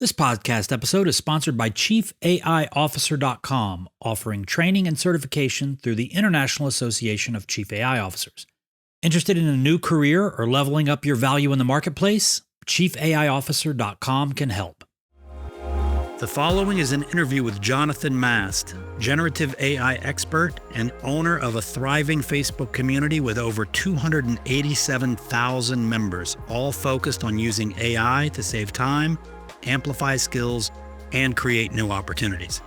This podcast episode is sponsored by ChiefAIOfficer.com, offering training and certification through the International Association of Chief AI Officers. Interested in a new career or leveling up your value in the marketplace? ChiefAIOfficer.com can help. The following is an interview with Jonathan Mast, generative AI expert and owner of a thriving Facebook community with over 287,000 members, all focused on using AI to save time, amplify skills, and create new opportunities.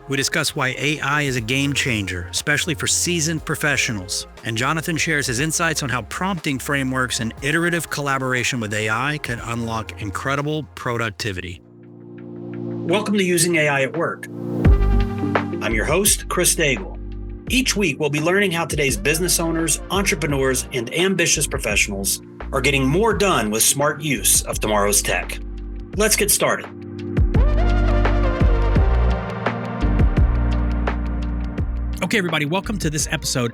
We discuss why AI is a game changer, especially for seasoned professionals. And Jonathan shares his insights on how prompting frameworks and iterative collaboration with AI can unlock incredible productivity. Welcome to Using AI at Work. I'm your host, Chris Daigle. Each week, we'll be learning how today's business owners, entrepreneurs, and ambitious professionals are getting more done with smart use of tomorrow's tech. Let's get started. Okay, everybody, welcome to this episode.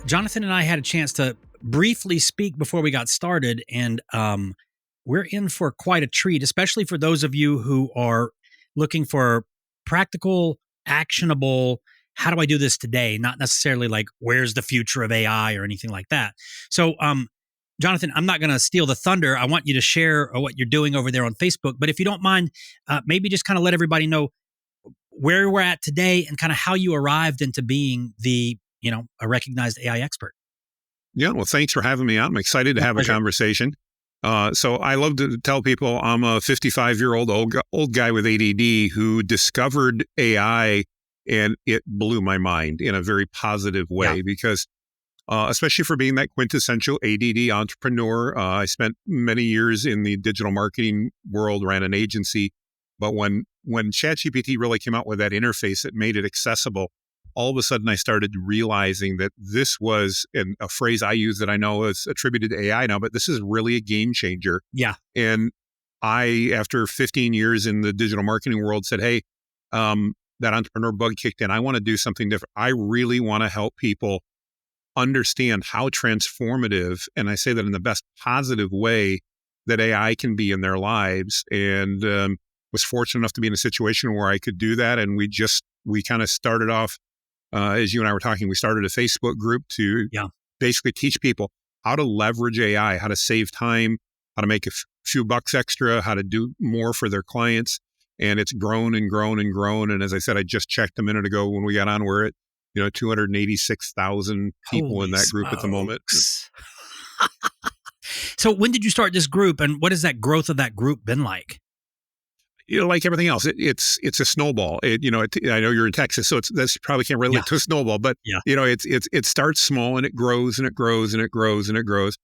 Jonathan and I had a chance to briefly speak before we got started, and we're in for quite a treat, especially for those of you who are looking for practical, actionable, how do I do this today? Not necessarily like, where's the future of AI or anything like that. So, Jonathan, I'm not going to steal the thunder. I want you to share what you're doing over there on Facebook. But if you don't mind, maybe just kind of let everybody know where we're at today and kind of how you arrived into being a recognized AI expert. Yeah, well, thanks for having me on. I'm excited to have a conversation. So I love to tell people I'm a 55-year-old old guy with ADD who discovered AI, and it blew my mind in a very positive way because especially for being that quintessential ADD entrepreneur. I spent many years in the digital marketing world, ran an agency. But when ChatGPT really came out with that interface that made it accessible, all of a sudden I started realizing that this was a phrase I use that I know is attributed to AI now, but this is really a game changer. Yeah. And I, after 15 years in the digital marketing world, said, hey, that entrepreneur bug kicked in. I want to do something different. I really want to help people understand how transformative, and I say that in the best positive way, that AI can be in their lives. And was fortunate enough to be in a situation where I could do that. And we kind of started off, as you and I were talking, we started a Facebook group to basically teach people how to leverage AI, how to save time, how to make a few bucks extra, how to do more for their clients. And it's grown and grown and grown. And as I said, I just checked a minute ago when we got on, we're at 286,000 people Holy in that group at the moment. So when did you start this group, and what has that growth of that group been like? Like everything else, it's a snowball. I know you're in Texas, so that's probably can't relate to a snowball, but it starts small and it grows and it grows and it grows and it grows.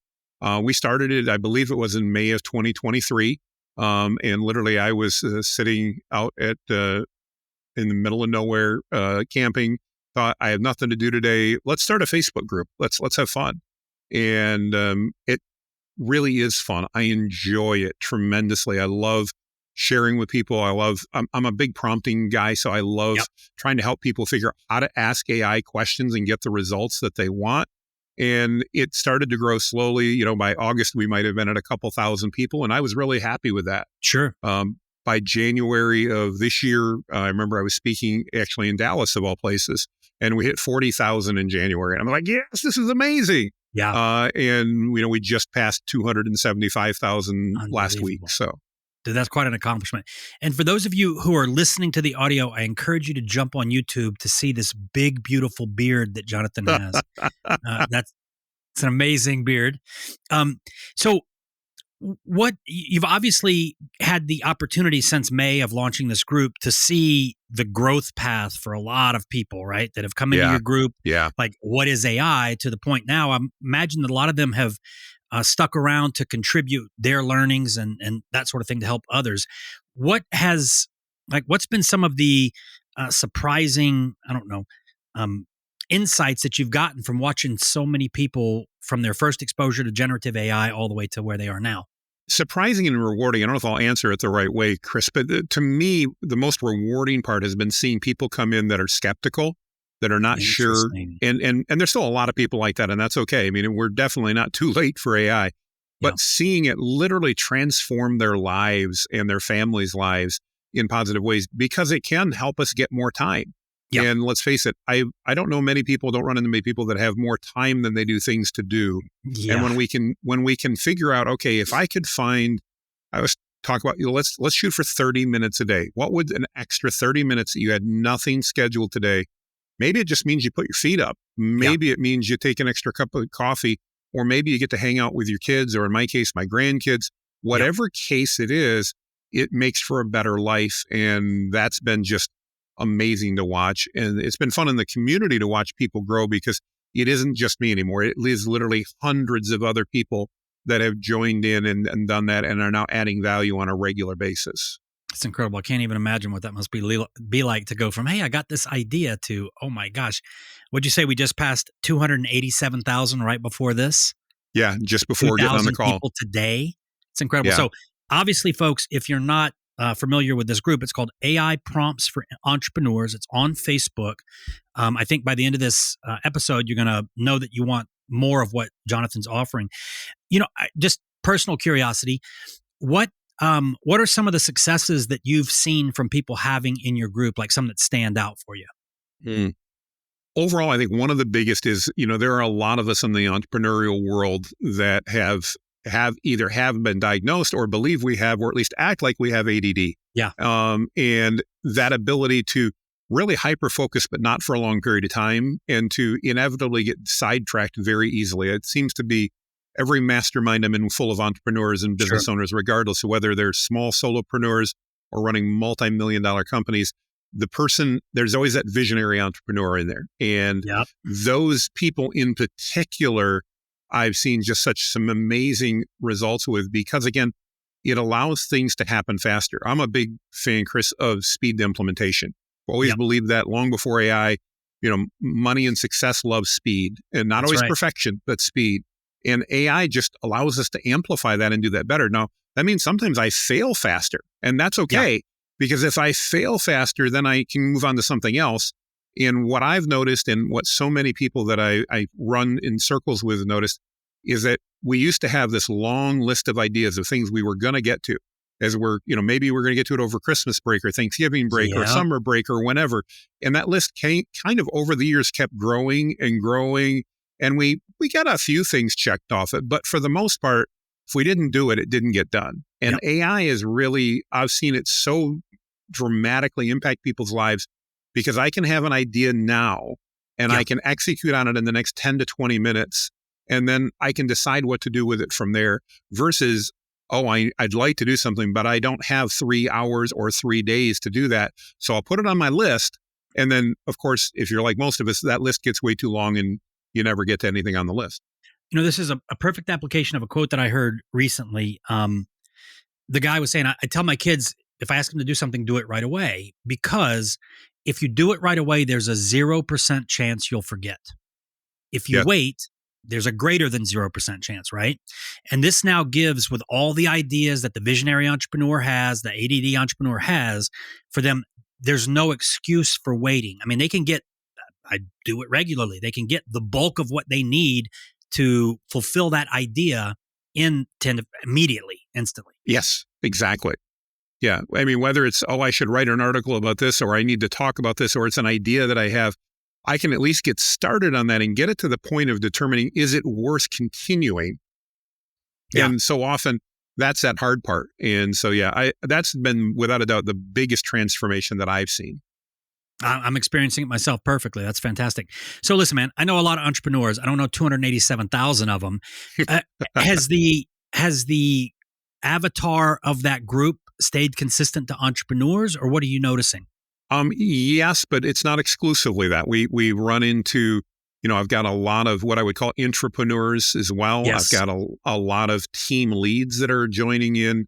We started it, I believe it was in May of 2023, and literally I was sitting out in the middle of nowhere, camping. Thought I have nothing to do today. Let's start a Facebook group. Let's have fun, and it really is fun. I enjoy it tremendously. I love sharing with people. I'm a big prompting guy, so I love trying to help people figure out how to ask AI questions and get the results that they want. And it started to grow slowly. By August, we might have been at a couple thousand people, and I was really happy with that. Sure. By January of this year, I remember I was speaking actually in Dallas, of all places, and we hit 40,000 in January. And I'm like, yes, this is amazing. Yeah. And we just passed 275,000 last week. So that's quite an accomplishment. And for those of you who are listening to the audio, I encourage you to jump on YouTube to see this big, beautiful beard that Jonathan has. It's an amazing beard. So what you've obviously had the opportunity since May of launching this group to see the growth path for a lot of people, right? That have come into your group. Yeah. Like, what is AI, to the point now? I imagine that a lot of them have stuck around to contribute their learnings and that sort of thing to help others. What's been some of the surprising, insights that you've gotten from watching so many people from their first exposure to generative AI all the way to where they are now? Surprising and rewarding. I don't know if I'll answer it the right way, Chris, but to me, the most rewarding part has been seeing people come in that are skeptical, that are not sure. And there's still a lot of people like that, and that's okay. I mean, we're definitely not too late for AI. but seeing it literally transform their lives and their families' lives in positive ways, because it can help us get more time. And let's face it, I don't know many people, don't run into many people that have more time than they do things to do. And when we can figure out, okay, if I could find, I was talking about, let's shoot for 30 minutes a day. What would an extra 30 minutes that you had nothing scheduled today? Maybe it just means you put your feet up. Maybe it means you take an extra cup of coffee, or maybe you get to hang out with your kids, or in my case, my grandkids. Whatever case it is, it makes for a better life. And that's been just amazing to watch. And it's been fun in the community to watch people grow, because it isn't just me anymore. It is literally hundreds of other people that have joined in and done that and are now adding value on a regular basis. It's incredible. I can't even imagine what that must be like to go from, hey, I got this idea, to, oh my gosh, what'd you say? We just passed 287,000 right before this? Yeah, just before getting on the call. People today. It's incredible. So obviously, folks, if you're not familiar with this group, it's called AI Prompts for Entrepreneurs. It's on Facebook. I think by the end of this episode, you're going to know that you want more of what Jonathan's offering. Just personal curiosity, what are some of the successes that you've seen from people having in your group, like some that stand out for you? Overall, I think one of the biggest is, there are a lot of us in the entrepreneurial world that have either been diagnosed or believe we have, or at least act like we have ADD. And that ability to really hyper-focus, but not for a long period of time, and to inevitably get sidetracked very easily. It seems to be every mastermind I'm in full of entrepreneurs and business owners, regardless of whether they're small solopreneurs or running multi-million-dollar companies. There's always that visionary entrepreneur in there. And those people in particular, I've seen just some amazing results with, because again, it allows things to happen faster. I'm a big fan, Chris, of speed to implementation. I've always believed that long before AI. Money and success loves speed, and not always perfection, but speed. And AI just allows us to amplify that and do that better. Now, that means sometimes I fail faster, and that's okay, because if I fail faster, then I can move on to something else. And what I've noticed, and what so many people that I run in circles with noticed, is that we used to have this long list of ideas of things we were going to get to, as maybe we're going to get to it over Christmas break or Thanksgiving break or summer break or whenever. And that list kind of over the years kept growing and growing. And we got a few things checked off it. But for the most part, if we didn't do it, it didn't get done. And AI is really, I've seen it so dramatically impact people's lives, because I can have an idea now and I can execute on it in the next 10 to 20 minutes. And then I can decide what to do with it from there, versus, I'd like to do something, but I don't have 3 hours or 3 days to do that. So I'll put it on my list. And then, of course, if you're like most of us, that list gets way too long and you never get to anything on the list. This is a perfect application of a quote that I heard recently. The guy was saying, I tell my kids, if I ask them to do something, do it right away, because if you do it right away, there's a 0% chance you'll forget. If you wait, there's a greater than 0% chance, right? And this now gives, with all the ideas that the visionary entrepreneur has, the ADD entrepreneur has, for them, there's no excuse for waiting. I mean, I do it regularly. They can get the bulk of what they need to fulfill that idea immediately, instantly. Yes, exactly. Yeah. I mean, whether it's, I should write an article about this, or I need to talk about this, or it's an idea that I have, I can at least get started on that and get it to the point of determining, is it worth continuing? And so often that's that hard part. And so, that's been without a doubt the biggest transformation that I've seen. I'm experiencing it myself perfectly. That's fantastic. So listen, man, I know a lot of entrepreneurs. I don't know 287,000 of them. Has the avatar of that group stayed consistent to entrepreneurs, or what are you noticing? Yes, but it's not exclusively that. We run into, I've got a lot of what I would call intrapreneurs as well. I've got a lot of team leads that are joining in,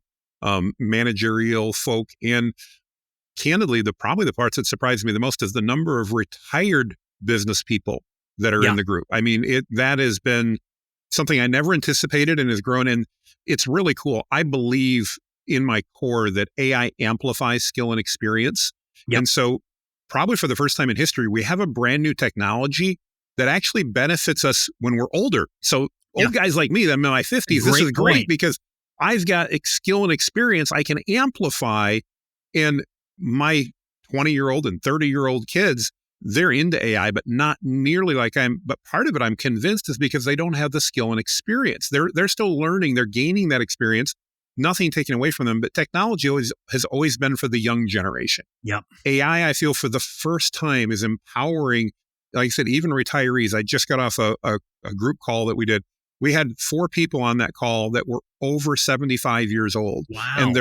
managerial folk. And candidly, probably the parts that surprised me the most is the number of retired business people that are in the group. I mean, that has been something I never anticipated and has grown. And it's really cool. I believe in my core that AI amplifies skill and experience. And so probably for the first time in history, we have a brand new technology that actually benefits us when we're older. So old guys like me, that I'm in my 50s, this is great because I've got skill and experience I can amplify. And my 20-year-old and 30-year-old kids, they're into AI, but not nearly like but part of it, I'm convinced, is because they don't have the skill and experience. They're still learning. They're gaining that experience. Nothing taken away from them, but technology has always been for the young generation. Yep. AI, I feel, for the first time is empowering, like I said, even retirees. I just got off a group call that we did. We had 4 people on that call that were over 75 years old. Wow. And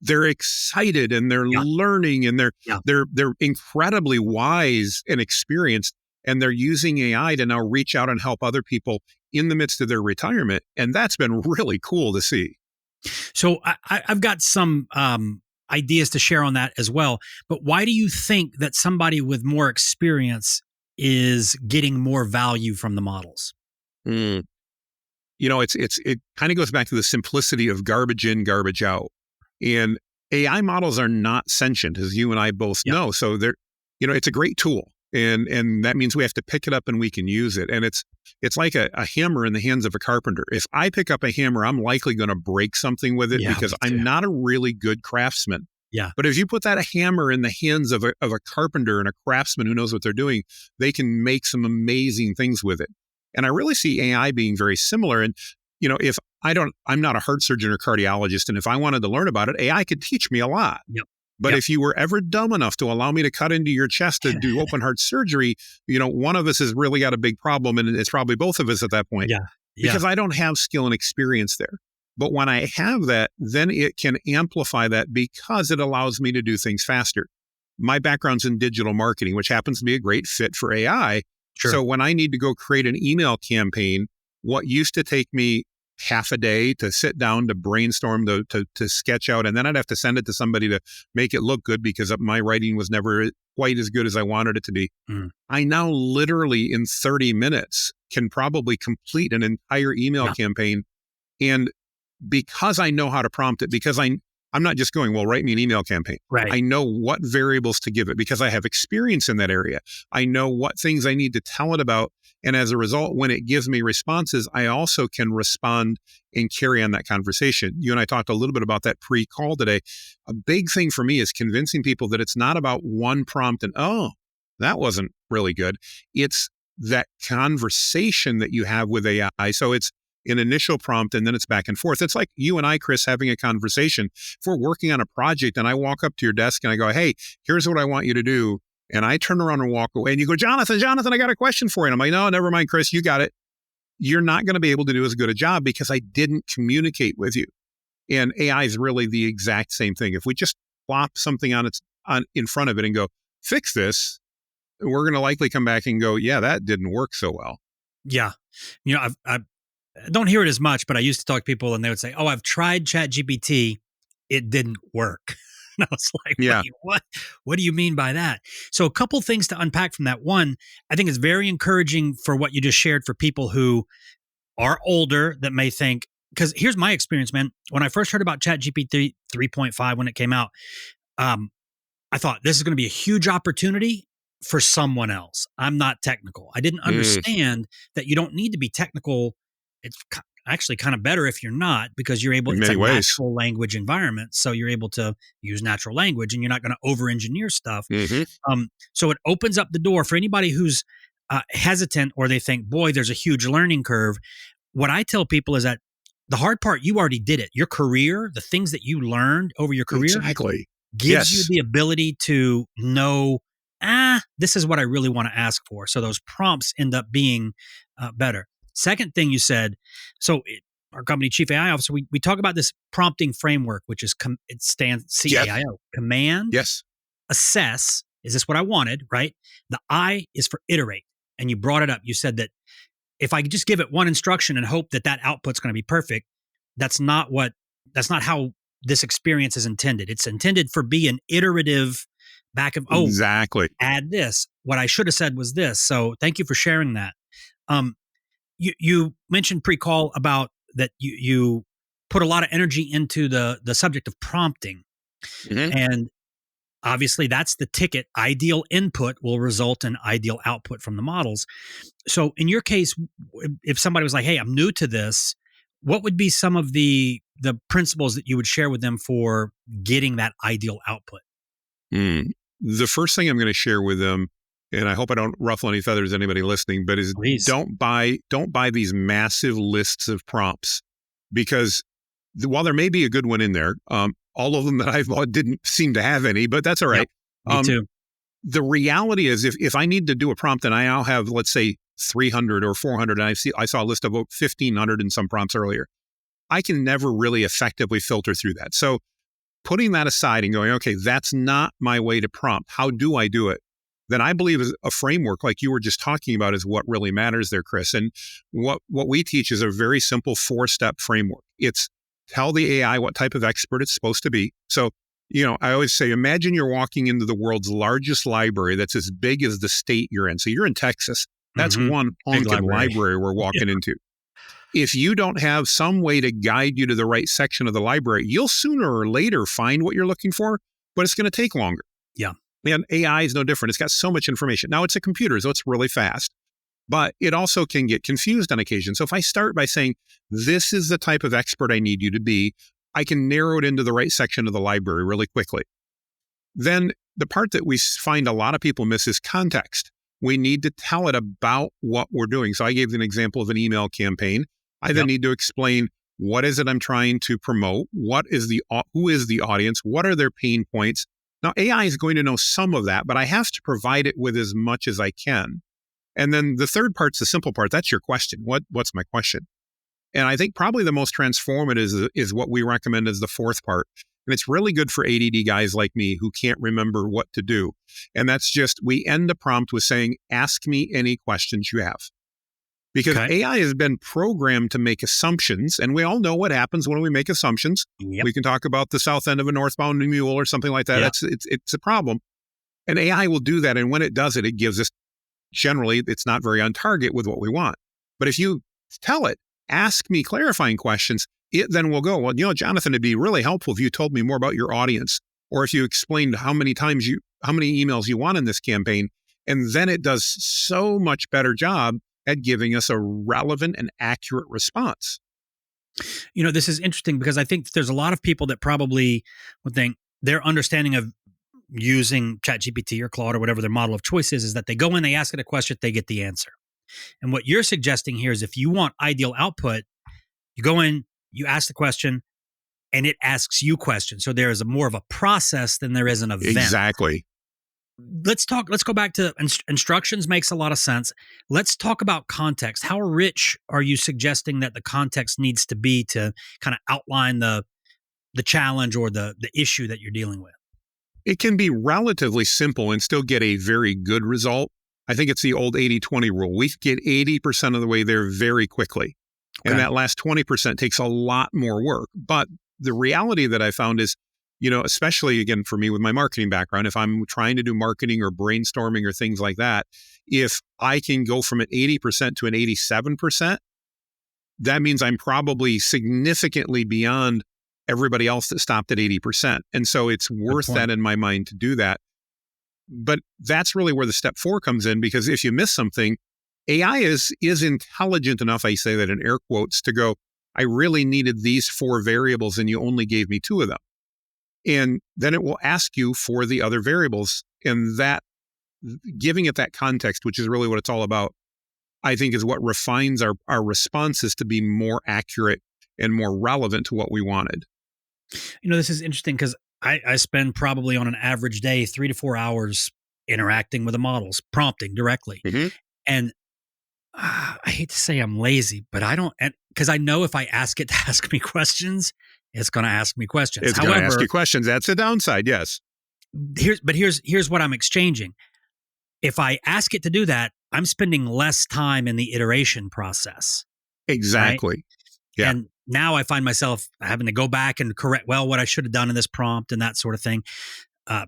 they're excited and they're learning and they're incredibly wise and experienced, and they're using AI to now reach out and help other people in the midst of their retirement. And that's been really cool to see. So I've got some ideas to share on that as well. But why do you think that somebody with more experience is getting more value from the models? It kind of goes back to the simplicity of garbage in, garbage out. And AI models are not sentient, as you and I both know. So it's a great tool. And that means we have to pick it up and we can use it. And it's like a hammer in the hands of a carpenter. If I pick up a hammer, I'm likely going to break something with it because I'm not a really good craftsman. Yeah. But if you put that hammer in the hands of a carpenter and a craftsman who knows what they're doing, they can make some amazing things with it. And I really see AI being very similar. And, if I'm not a heart surgeon or cardiologist, and if I wanted to learn about it, AI could teach me a lot. Yep. But if you were ever dumb enough to allow me to cut into your chest to do open heart surgery, one of us has really got a big problem, and it's probably both of us at that point. Yeah. Because I don't have skill and experience there. But when I have that, then it can amplify that because it allows me to do things faster. My background's in digital marketing, which happens to be a great fit for AI. Sure. So when I need to go create an email campaign, what used to take me half a day to sit down, to brainstorm, to sketch out, and then I'd have to send it to somebody to make it look good because my writing was never quite as good as I wanted it to be. I now literally in 30 minutes can probably complete an entire email campaign. And because I know how to prompt it, because I'm not just going, well, write me an email campaign. Right. I know what variables to give it because I have experience in that area. I know what things I need to tell it about. And as a result, when it gives me responses, I also can respond and carry on that conversation. You and I talked a little bit about that pre-call today. A big thing for me is convincing people that it's not about one prompt and, oh, that wasn't really good. It's that conversation that you have with AI. So it's an initial prompt and then it's back and forth. It's like you and I, Chris, having a conversation. If we're working on a project and I walk up to your desk and I go, hey, here's what I want you to do. And I turn around and walk away and you go, Jonathan, I got a question for you. And I'm like, no, never mind, Chris, you got it. You're not going to be able to do as good a job because I didn't communicate with you. And AI is really the exact same thing. If we just plop something in front of it and go, fix this, we're going to likely come back and go, yeah, that didn't work so well. Yeah. I don't hear it as much, but I used to talk to people and they would say, oh, I've tried ChatGPT. It didn't work. And I was like, wait, what do you mean by that? So a couple things to unpack from that. One, I think it's very encouraging for what you just shared for people who are older that may think, because here's my experience, man. When I first heard about ChatGPT 3.5 when it came out, I thought this is going to be a huge opportunity for someone else. I'm not technical. I didn't understand that you don't need to be technical. It's actually kind of better if you're not, because you're able, it's a natural language environment. So you're able to use natural language and you're not going to over-engineer stuff. So it opens up the door for anybody who's hesitant or they think, boy, there's a huge learning curve. What I tell people is that the hard part, you already did it. Your career, the things that you learned over your career gives you the ability to know, this is what I really want to ask for. So those prompts end up being better. Second thing you said, our company chief AI officer, we talk about this prompting framework, which is it stands CAIO, command, assess. Is this what I wanted? Right. The I is for iterate. And you brought it up. You said that if I just give it one instruction and hope that output's going to be perfect, that's not how this experience is intended. It's intended for be an iterative back of, add this. What I should have said was this. So thank you for sharing that. You mentioned pre-call about that you put a lot of energy into the subject of prompting. And obviously that's the ticket. Ideal input will result in ideal output from the models. So in your case, if somebody was like, hey, I'm new to this, what would be some of the principles that you would share with them for getting that ideal output? The first thing I'm going to share with them, and I hope I don't ruffle any feathers anybody listening, but is Please. don't buy these massive lists of prompts, because while there may be a good one in there, all of them that I've bought didn't seem to have any, but that's all right. Yep, me too. The reality is, if I need to do a prompt and I now have, let's say, 300 or 400, and I saw a list of 1,500 in some prompts earlier, I can never really effectively filter through that. So putting that aside and going, okay, that's not my way to prompt. How do I do it? Then I believe a framework like you were just talking about is what really matters there, Chris. And what we teach is a very simple 4-step framework. It's tell the AI what type of expert it's supposed to be. So, I always say, imagine you're walking into the world's largest library that's as big as the state you're in. So you're in Texas. That's one honking library we're walking into. If you don't have some way to guide you to the right section of the library, you'll sooner or later find what you're looking for, but it's going to take longer. Yeah. And AI is no different. It's got so much information. Now, it's a computer, so it's really fast, but it also can get confused on occasion. So if I start by saying, this is the type of expert I need you to be, I can narrow it into the right section of the library really quickly. Then the part that we find a lot of people miss is context. We need to tell it about what we're doing. So I gave an example of an email campaign. I then need to explain, what is it I'm trying to promote? Who is the audience? What are their pain points? Now, AI is going to know some of that, but I have to provide it with as much as I can. And then the third part's the simple part. That's your question. What's my question? And I think probably the most transformative is what we recommend as the fourth part. And it's really good for ADD guys like me who can't remember what to do. And that's just, we end the prompt with saying, ask me any questions you have. Because AI has been programmed to make assumptions, and we all know what happens when we make assumptions. Yep. We can talk about the south end of a northbound mule or something like that. Yep. It's a problem. And AI will do that, and when it does it, it gives us, generally, it's not very on target with what we want. But if you tell it, ask me clarifying questions, it then will go, well, Jonathan, it'd be really helpful if you told me more about your audience, or if you explained how many emails you want in this campaign. And then it does so much better job at giving us a relevant and accurate response. This is interesting because I think there's a lot of people that probably would think their understanding of using ChatGPT or Claude or whatever their model of choice is that they go in, they ask it a question, they get the answer. And what you're suggesting here is if you want ideal output, you go in, you ask the question, and it asks you questions. So there is more of a process than there is an event. Exactly. Let's go back to instructions. Makes a lot of sense. Let's talk about context. How rich are you suggesting that the context needs to be to kind of outline the challenge or the issue that you're dealing with? It can be relatively simple and still get a very good result. I think it's the old 80-20 rule. We get 80% of the way there very quickly. Okay. And that last 20% takes a lot more work. But the reality that I found is, especially again for me with my marketing background, if I'm trying to do marketing or brainstorming or things like that, if I can go from an 80% to an 87%, that means I'm probably significantly beyond everybody else that stopped at 80%. And so it's worth that in my mind to do that. But that's really where the step 4 comes in, because if you miss something, AI is intelligent enough, I say that in air quotes, to go, I really needed these 4 variables and you only gave me 2 of them. And then it will ask you for the other variables. And that, giving it that context, which is really what it's all about, I think is what refines our responses to be more accurate and more relevant to what we wanted. This is interesting because I spend probably on an average day 3 to 4 hours interacting with the models, prompting directly. Mm-hmm. And I hate to say I'm lazy, but I don't, because I know if I ask it to ask me questions, it's going to ask me questions. It's going to ask you questions. That's the downside, yes. Here's what I'm exchanging. If I ask it to do that, I'm spending less time in the iteration process. Exactly. Right? Yeah. And now I find myself having to go back and correct, what I should have done in this prompt and that sort of thing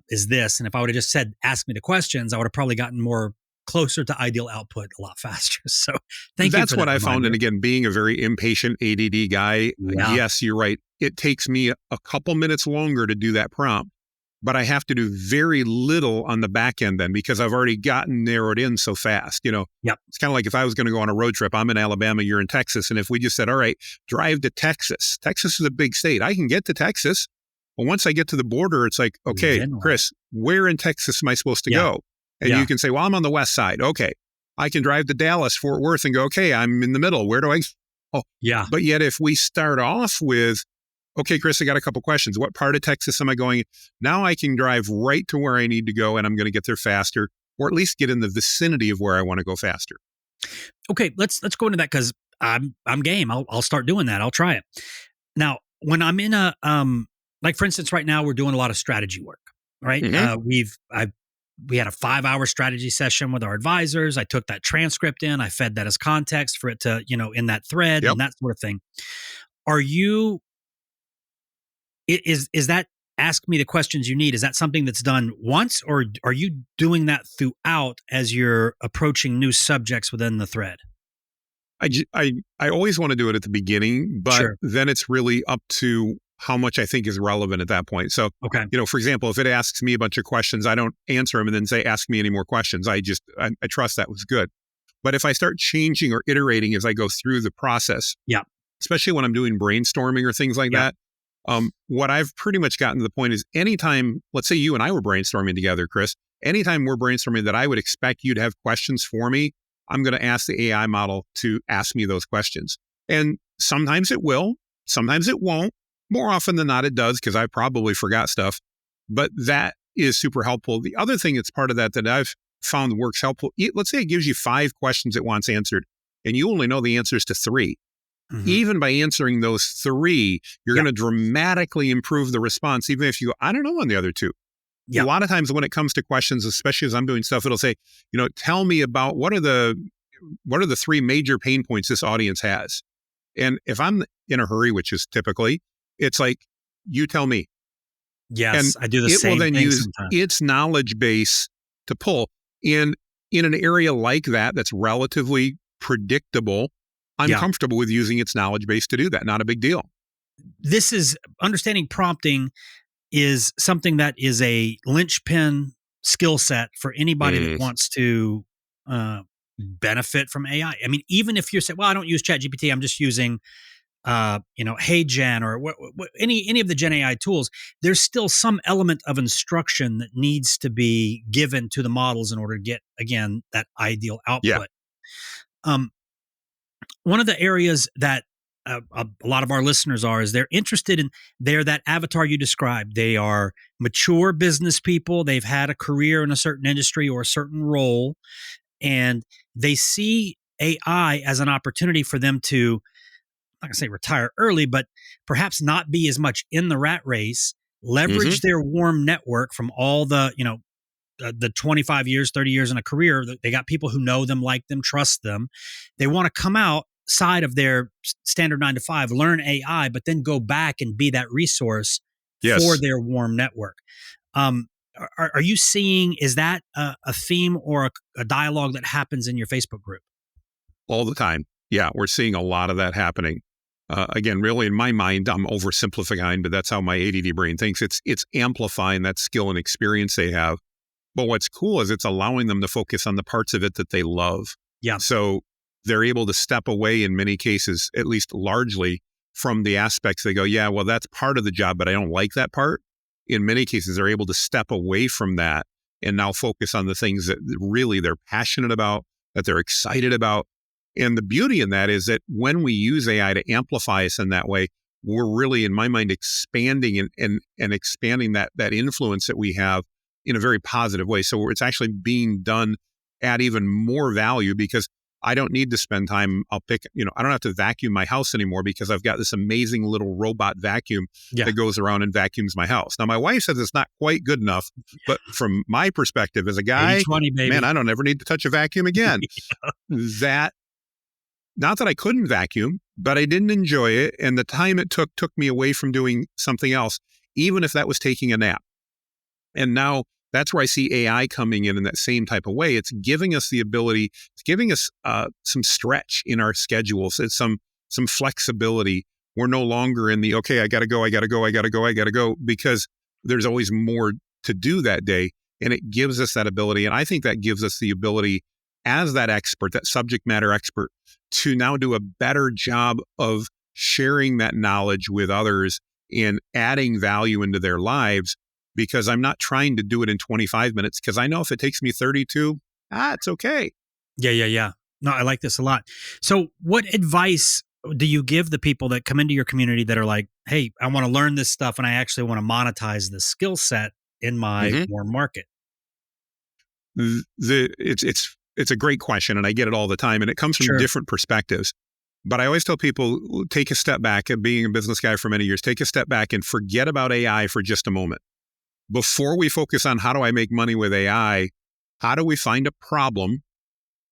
is this. And if I would have just said, ask me the questions, I would have probably gotten more closer to ideal output a lot faster. So thank you. That's what I found. And again, being a very impatient ADD guy, yes, you're right. It takes me a couple minutes longer to do that prompt. but I have to do very little on the back end then because I've already gotten narrowed in so fast. Yep. It's kind of like if I was going to go on a road trip, I'm in Alabama, you're in Texas. And if we just said, all right, drive to Texas. Texas is a big state. I can get to Texas. But once I get to the border, it's like, okay, Chris, where in Texas am I supposed to go? And you can say, well, I'm on the west side. Okay. I can drive to Dallas, Fort Worth and go, okay, I'm in the middle. Where do I? Oh, yeah. But yet if we start off with, okay, Chris, I got a couple questions. What part of Texas am I going? Now I can drive right to where I need to go and I'm going to get there faster, or at least get in the vicinity of where I want to go faster. Okay, let's go into that because I'm game. I'll start doing that. I'll try it. Now, when I'm in a like for instance, right now we're doing a lot of strategy work. Right? Mm-hmm. We had a 5-hour strategy session with our advisors. I took that transcript in. I fed that as context for it to in that thread and that sort of thing. Are you? Is that ask me the questions you need? Is that something that's done once, or are you doing that throughout as you're approaching new subjects within the thread? I always want to do it at the beginning, but then it's really up to how much I think is relevant at that point. So, for example, if it asks me a bunch of questions, I don't answer them and then say, ask me any more questions. I trust that was good. But if I start changing or iterating as I go through the process, especially when I'm doing brainstorming or things like that, what I've pretty much gotten to the point is anytime, let's say you and I were brainstorming together, Chris, anytime we're brainstorming that I would expect you to have questions for me, I'm going to ask the AI model to ask me those questions. And sometimes it will, sometimes it won't. More often than not, it does because I probably forgot stuff. But that is super helpful. The other thing that's part of that I've found works helpful, let's say it gives you 5 questions it wants answered, and you only know the answers to 3. Mm-hmm. Even by answering those 3, you're going to dramatically improve the response, even if you go, I don't know on the other 2. A lot of times when it comes to questions, especially as I'm doing stuff, it'll say, tell me about what are the 3 major pain points this audience has. And if I'm in a hurry, which is typically, it's like, you tell me. Yes, and I do the same thing. It will then use sometimes. Its knowledge base to pull. And in an area like that, that's relatively predictable, I'm comfortable with using its knowledge base to do that. Not a big deal. This is understanding prompting is something that is a linchpin skill set for anybody that wants to benefit from AI. I mean, even if you're saying, well, I don't use ChatGPT, I'm just using, HeyGen or any of the Gen AI tools, there's still some element of instruction that needs to be given to the models in order to get, again, that ideal output. One of the areas that a lot of our listeners is they're interested in, they're that avatar you described. They are mature business people. They've had a career in a certain industry or a certain role, and they see AI as an opportunity for them to, I'm not going to say retire early, but perhaps not be as much in the rat race, leverage their warm network from all the 25 years, 30 years in a career. They got people who know them, like them, trust them. They want to come outside of their standard 9 to 5, learn AI, but then go back and be that resource for their warm network. Are you seeing, is that a theme or a dialogue that happens in your Facebook group? All the time. Yeah, we're seeing a lot of that happening. Again, really in my mind, I'm oversimplifying, but that's how my ADD brain thinks. It's amplifying that skill and experience they have. But what's cool is it's allowing them to focus on the parts of it that they love. Yeah. So they're able to step away in many cases, at least largely, from the aspects they go, yeah, well, that's part of the job, but I don't like that part. In many cases, they're able to step away from that and now focus on the things that really they're passionate about, that they're excited about. And the beauty in that is that when we use AI to amplify us in that way, we're really, in my mind, expanding and expanding that influence that we have in a very positive way. So it's actually being done at even more value because I don't need to spend time. I don't have to vacuum my house anymore because I've got this amazing little robot vacuum that goes around and vacuums my house. Now, my wife says it's not quite good enough, but from my perspective as a guy, 80-20, baby. Man, I don't ever need to touch a vacuum again. Not that I couldn't vacuum, but I didn't enjoy it. And the time it took me away from doing something else, even if that was taking a nap. And now that's where I see AI coming in that same type of way. It's giving us the ability, it's giving us some stretch in our schedules. It's some flexibility. We're no longer in the, okay, I got to go, because there's always more to do that day. And it gives us that ability. And I think that gives us the ability as that expert, that subject matter expert, to now do a better job of sharing that knowledge with others and adding value into their lives, because I'm not trying to do it in 25 minutes, because I know if it takes me 32, it's okay. Yeah. No, I like this a lot. So what advice do you give the people that come into your community that are like, hey, I want to learn this stuff and I actually want to monetize this skill set in my warm market? It's a great question, and I get it all the time, and it comes from different perspectives. But I always tell people, take a step back. And being a business guy for many years, take a step back and forget about AI for just a moment. Before we focus on how do I make money with AI, how do we find a problem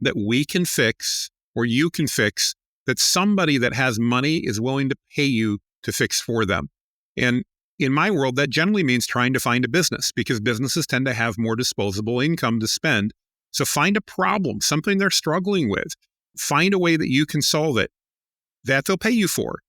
that we can fix or you can fix, that somebody that has money is willing to pay you to fix for them? And in my world, that generally means trying to find a business, because businesses tend to have more disposable income to spend. So find a problem, something they're struggling with. Find a way that you can solve it, that they'll pay you for.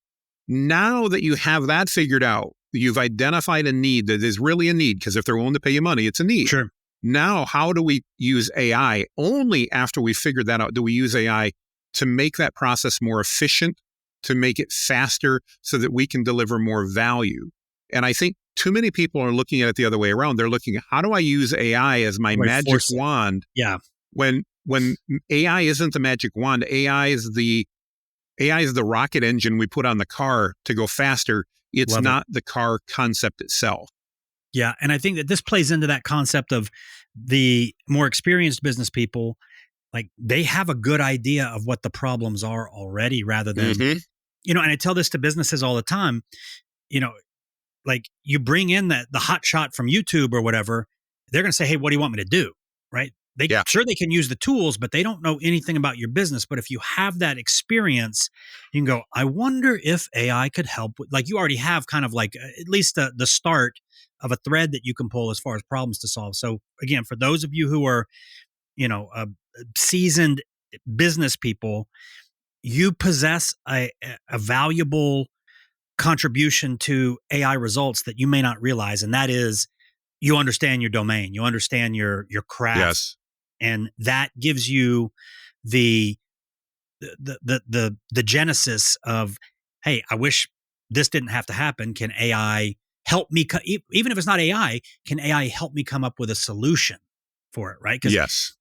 Now that you have that figured out, you've identified a need that is really a need, because if they're willing to pay you money, it's a need. Sure. Now, how do we use AI? Only after we figured that out do we use AI to make that process more efficient, to make it faster, so that we can deliver more value. And I think too many people are looking at it the other way around. They're looking at, how do I use AI as my magic wand? Yeah. When AI isn't the magic wand, AI is the rocket engine we put on the car to go faster. It's not the car concept itself. Yeah. And I think that this plays into that concept of the more experienced business people. Like, they have a good idea of what the problems are already, rather than, and I tell this to businesses all the time, like, you bring in the hot shot from YouTube or whatever, they're going to say, hey, what do you want me to do? Right. Sure, they can use the tools, but they don't know anything about your business. But if you have that experience, you can go, I wonder if AI could help with, like, you already have kind of like at least the start of a thread that you can pull as far as problems to solve. So again, for those of you who are, seasoned business people, you possess a valuable contribution to AI results that you may not realize. And that is, you understand your domain, you understand your craft. Yes. And that gives you the genesis of, hey, I wish this didn't have to happen. Can AI help me? Even if it's not AI, can AI help me come up with a solution for it? Right? Yes.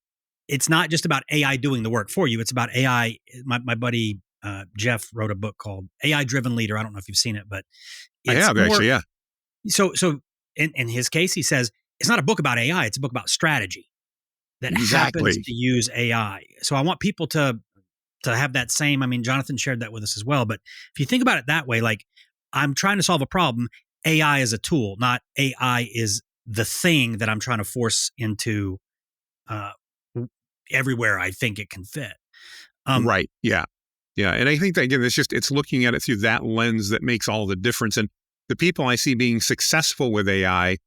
It's not just about AI doing the work for you. It's about AI. My buddy Jeff wrote a book called AI Driven Leader. I don't know if you've seen it, but I have actually. Yeah. So in his case, he says it's not a book about AI. It's a book about strategy that happens to use AI. So I want people to have that same. I mean, Jonathan shared that with us as well. But if you think about it that way, like, I'm trying to solve a problem. AI is a tool, not AI is the thing that I'm trying to force into everywhere I think it can fit. Right. Yeah. Yeah. And I think that, again, it's looking at it through that lens that makes all the difference. And the people I see being successful with AI,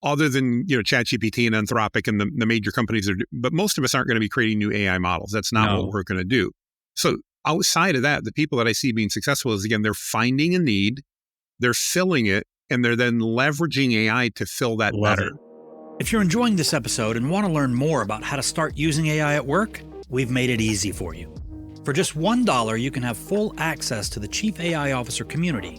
other than, ChatGPT and Anthropic and the major companies, but most of us aren't going to be creating new AI models. That's not what we're going to do. So outside of that, the people that I see being successful is, again, they're finding a need, they're filling it, and they're then leveraging AI to fill that better. If you're enjoying this episode and want to learn more about how to start using AI at work, we've made it easy for you. For just $1, you can have full access to the Chief AI Officer community,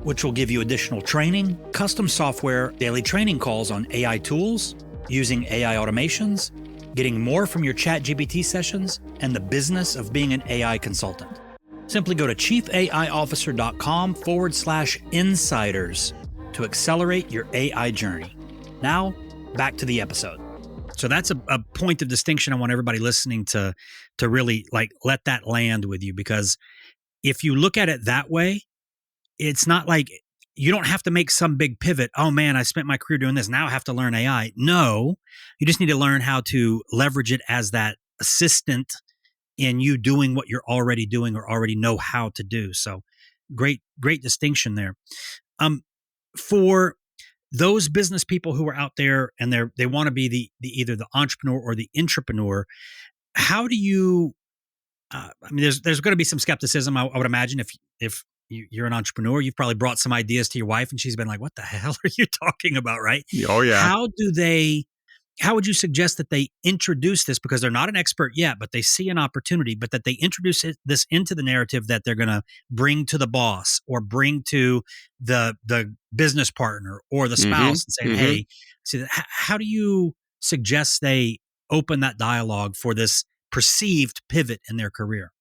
which will give you additional training, custom software, daily training calls on AI tools, using AI automations, getting more from your ChatGPT sessions, and the business of being an AI consultant. Simply go to chiefaiofficer.com/insiders to accelerate your AI journey. Now, back to the episode. So that's a point of distinction I want everybody listening to really, like, let that land with you, because if you look at it that way, it's not like you don't have to make some big pivot. Oh man, I spent my career doing this. Now I have to learn AI. No, you just need to learn how to leverage it as that assistant in you doing what you're already doing or already know how to do. So great distinction there. For those business people who are out there and they want to be the either the entrepreneur or the intrapreneur, how do you? I mean, there's going to be some skepticism, I would imagine, if you're an entrepreneur. You've probably brought some ideas to your wife and she's been like, what the hell are you talking about? Right. Oh, yeah. How would you suggest that they introduce this, because they're not an expert yet, but they see an opportunity, but that they introduce this into the narrative that they're going to bring to the boss or bring to the business partner or the spouse and say, hey, see, how do you suggest they open that dialogue for this perceived pivot in their career?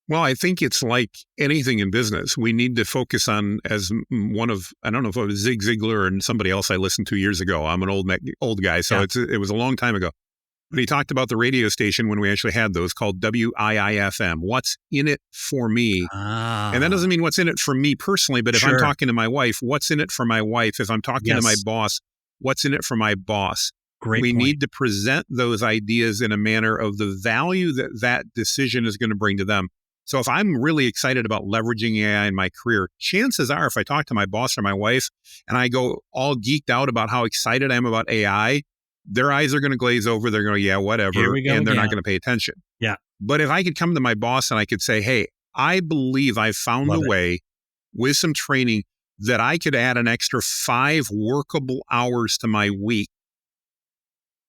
Well, I think it's like anything in business. We need to focus on, as one of, I don't know if it was Zig Ziglar and somebody else I listened to years ago. I'm an old guy, so it was a long time ago. But he talked about the radio station when we actually had those, called WIIFM. What's in it for me? And that doesn't mean what's in it for me personally, but if I'm talking to my wife, what's in it for my wife? If I'm talking to my boss, what's in it for my boss? We need to present those ideas in a manner of the value that that decision is going to bring to them. So if I'm really excited about leveraging AI in my career, chances are if I talk to my boss or my wife and I go all geeked out about how excited I am about AI, their eyes are going to glaze over. They're going to, yeah, whatever. And they're not going to pay attention. Yeah. But if I could come to my boss and I could say, hey, I believe I've found a way with some training that I could add an extra 5 workable hours to my week.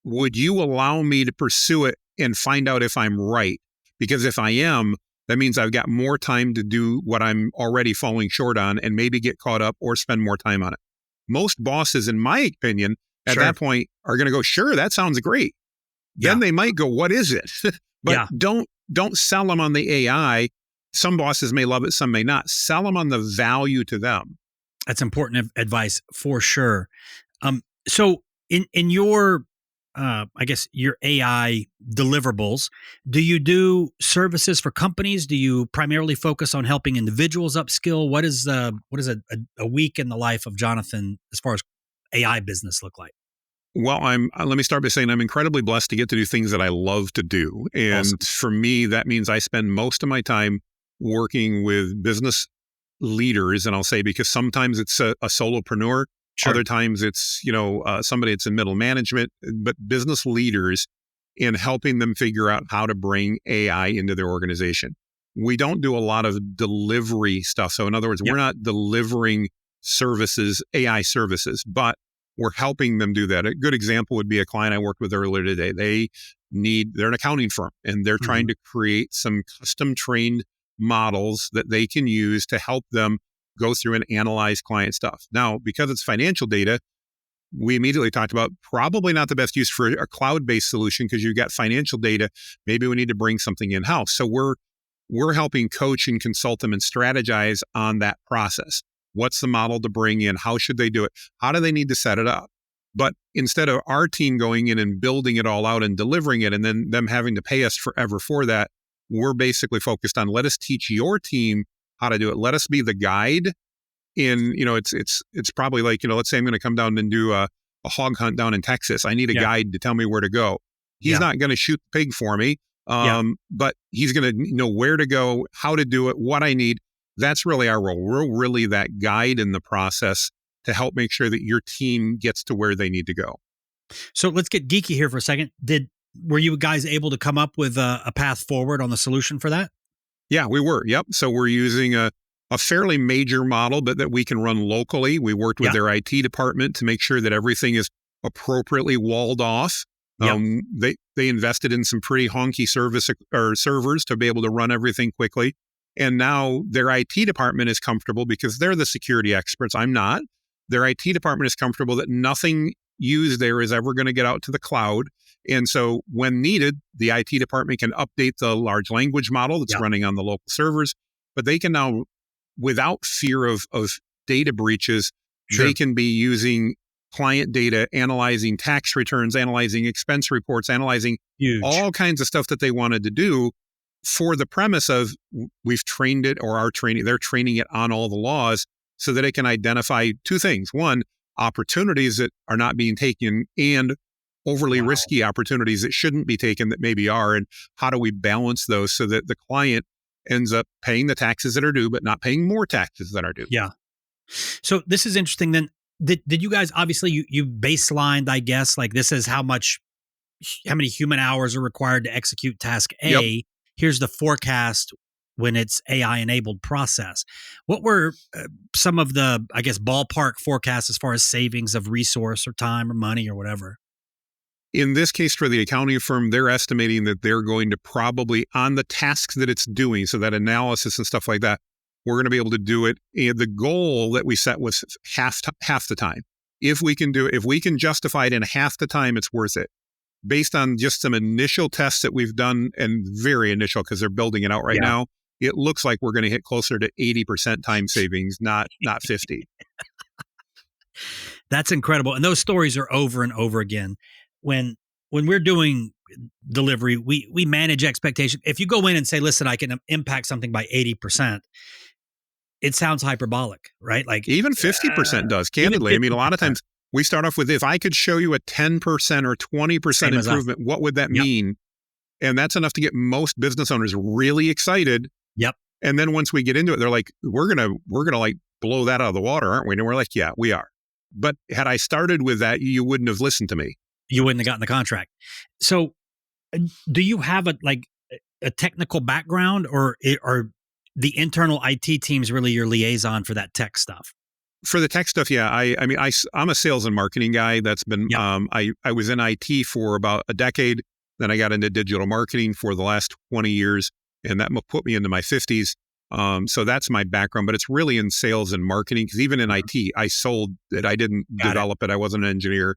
Would you allow me to pursue it and find out if I'm right? Because if I am, that means I've got more time to do what I'm already falling short on and maybe get caught up or spend more time on it. Most bosses, in my opinion, at that point are going to go, sure, that sounds great. Then they might go, what is it? But don't sell them on the AI. Some bosses may love it, some may not. Sell them on the value to them. That's important advice for sure. So in your I guess your AI deliverables, do you do services for companies? Do you primarily focus on helping individuals upskill? What is a week in the life of Jonathan as far as AI business look like? Well, let me start by saying I'm incredibly blessed to get to do things that I love to do. And for me, that means I spend most of my time working with business leaders. And I'll say, because sometimes it's a solopreneur. Other times it's, somebody that's in middle management, but business leaders, in helping them figure out how to bring AI into their organization. We don't do a lot of delivery stuff. So in other words, we're not delivering services, AI services, but we're helping them do that. A good example would be a client I worked with earlier today. They're an accounting firm and they're trying to create some custom trained models that they can use to help them go through and analyze client stuff. Now, because it's financial data, we immediately talked about probably not the best use for a cloud-based solution because you've got financial data. Maybe we need to bring something in-house. So we're helping coach and consult them and strategize on that process. What's the model to bring in? How should they do it? How do they need to set it up? But instead of our team going in and building it all out and delivering it and then them having to pay us forever for that, we're basically focused on, let us teach your team how to do it. Let us be the guide. It's probably like, let's say I'm going to come down and do a hog hunt down in Texas. I need a guide to tell me where to go. He's not going to shoot the pig for me, but he's going to know where to go, how to do it, what I need. That's really our role. We're really that guide in the process to help make sure that your team gets to where they need to go. So let's get geeky here for a second. Were you guys able to come up with a path forward on the solution for that? Yeah, we were. Yep. So we're using a fairly major model, but that we can run locally. We worked with their IT department to make sure that everything is appropriately walled off. They invested in some pretty honky servers to be able to run everything quickly. And now their IT department is comfortable because they're the security experts. I'm not. Their IT department is comfortable that nothing used there is ever going to get out to the cloud. And so when needed, the IT department can update the large language model that's running on the local servers, but they can now, without fear of data breaches, they can be using client data, analyzing tax returns, analyzing expense reports, analyzing all kinds of stuff that they wanted to do for the premise of we've trained it or they're training it on all the laws so that it can identify two things. One, opportunities that are not being taken and overly risky opportunities that shouldn't be taken that maybe are. And how do we balance those so that the client ends up paying the taxes that are due, but not paying more taxes that are due? Yeah. So this is interesting then. Did you guys, obviously you baselined, I guess, like this is how many human hours are required to execute task A. Here's the forecast when it's AI enabled process. What were some of the, I guess, ballpark forecasts as far as savings of resource or time or money or whatever? In this case, for the accounting firm, they're estimating that they're going to probably, on the tasks that it's doing, so that analysis and stuff like that, we're going to be able to do it. And the goal that we set was half the time. If we can do it, if we can justify it in half the time, it's worth it. Based on just some initial tests that we've done, and very initial because they're building it out right now, it looks like we're going to hit closer to 80% time savings, not 50. That's incredible. And those stories are over and over again. When we're doing delivery, we manage expectation. If you go in and say, listen, I can impact something by 80%, it sounds hyperbolic, right? Like even 50% does, candidly. I mean, a lot of times we start off with, if I could show you a 10% or 20% improvement, what would that mean? And that's enough to get most business owners really excited. Yep. And then once we get into it, they're like, we're gonna like blow that out of the water, aren't we? And we're like, yeah, we are. But had I started with that, you wouldn't have listened to me. You wouldn't have gotten the contract. So do you have a technical background, or are the internal IT teams really your liaison for that tech stuff? For the tech stuff, yeah. I'm a sales and marketing guy. That's been, I was in IT for about a decade. Then I got into digital marketing for the last 20 years, and that put me into my 50s. So that's my background, but it's really in sales and marketing, because even in IT, I sold it. I didn't develop it. I wasn't an engineer.